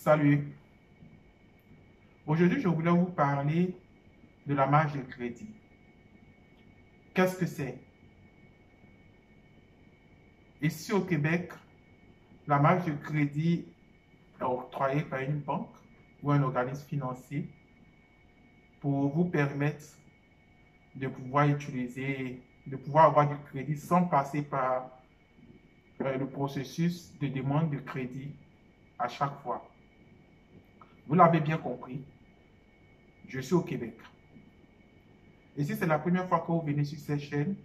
Salut. Aujourd'hui, je voulais vous parler de la marge de crédit. Qu'est-ce que c'est? Ici au Québec, la marge de crédit est octroyée par une banque ou un organisme financier pour vous permettre de pouvoir utiliser, de pouvoir avoir du crédit sans passer par le processus de demande de crédit à chaque fois. Vous l'avez bien compris, je suis au Québec. Et si c'est la première fois que vous venez sur cette chaîne,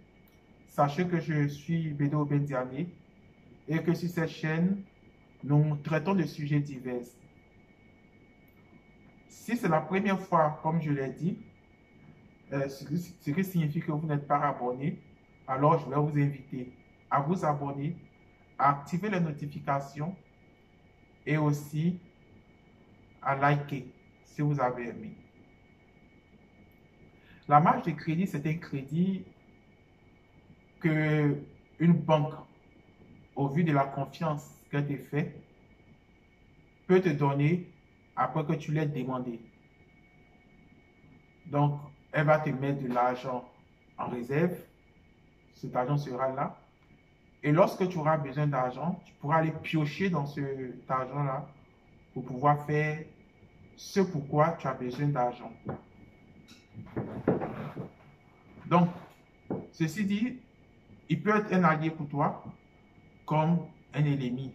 sachez que je suis Bédo Bendiané et que sur cette chaîne, nous traitons de sujets divers. Si c'est la première fois, comme je l'ai dit, ce qui signifie que vous n'êtes pas abonné, alors je vais vous inviter à vous abonner, à activer les notifications et aussi à liker si vous avez aimé. La marge de crédit, c'est un crédit que une banque, au vu de la confiance qu'elle te fait, peut te donner après que tu l'aies demandé. Donc, elle va te mettre de l'argent en réserve. Cet argent sera là. Et lorsque tu auras besoin d'argent, tu pourras aller piocher dans cet argent-là pour pouvoir faire ce pourquoi tu as besoin d'argent. Donc, ceci dit, il peut être un allié pour toi comme un ennemi.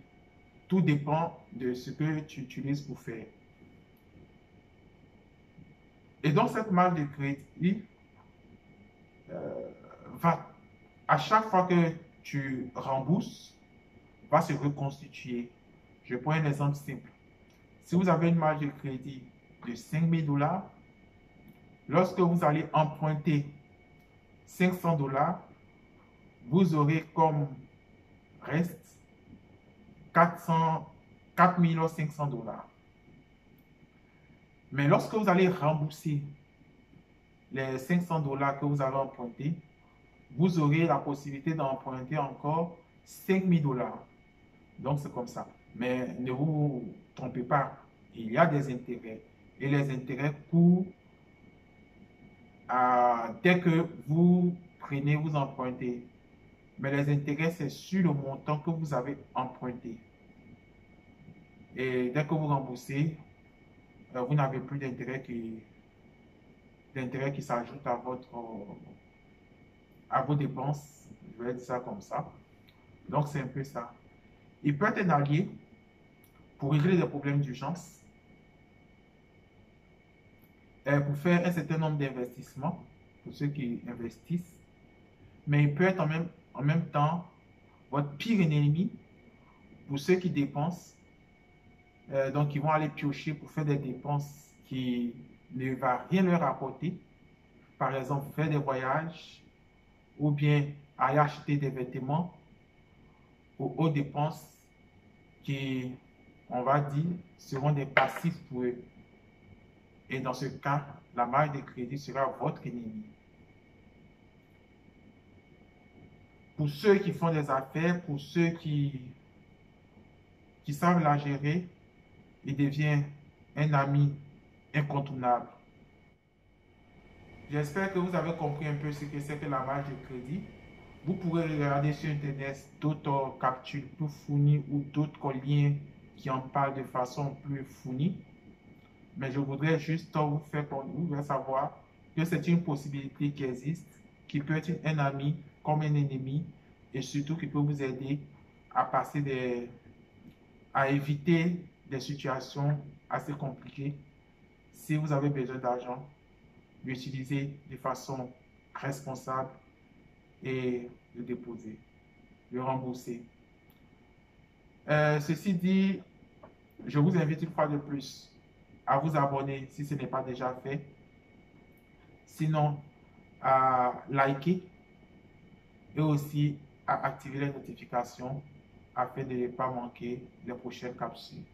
Tout dépend de ce que tu utilises pour faire. Et donc, cette marge de crédit va, à chaque fois que tu rembourses, va se reconstituer. Je prends un exemple simple. Si vous avez une marge de crédit de 5 000 $, lorsque vous allez emprunter 500 $, vous aurez comme reste 4 500 $. Mais lorsque vous allez rembourser les 500 $ que vous avez empruntés, vous aurez la possibilité d'emprunter encore 5 000 $. Donc, c'est comme ça. Mais ne vous trompez pas, il y a des intérêts. Et les intérêts courent dès que vous prenez, vous empruntez. Mais les intérêts, c'est sur le montant que vous avez emprunté. Et dès que vous remboursez, vous n'avez plus d'intérêt qui s'ajoute à vos dépenses. Je vais dire ça comme ça. Donc, c'est un peu ça. Il peut être un allié pour régler des problèmes d'urgence, pour faire un certain nombre d'investissements, pour ceux qui investissent, mais il peut être en même temps votre pire ennemi pour ceux qui dépensent. Donc, ils vont aller piocher pour faire des dépenses qui ne vont rien leur apporter. Par exemple, faire des voyages ou bien aller acheter des vêtements aux dépenses qui, on va dire, seront des passifs pour eux. Et dans ce cas, la marge de crédit sera votre ennemi. Pour ceux qui font des affaires, pour ceux qui savent la gérer, il devient un ami incontournable. J'espère que vous avez compris un peu ce que c'est que la marge de crédit. Vous pourrez regarder sur Internet d'autres captures plus fournies ou d'autres liens qui en parlent de façon plus fournie. Mais je voudrais juste vous faire savoir que c'est une possibilité qui existe, qui peut être un ami comme un ennemi et surtout qui peut vous aider à à éviter des situations assez compliquées. Si vous avez besoin d'argent, l'utiliser de façon responsable et le déposer, le rembourser. Ceci dit, je vous invite une fois de plus à vous abonner si ce n'est pas déjà fait. Sinon, à liker et aussi à activer les notifications afin de ne pas manquer les prochaines capsules.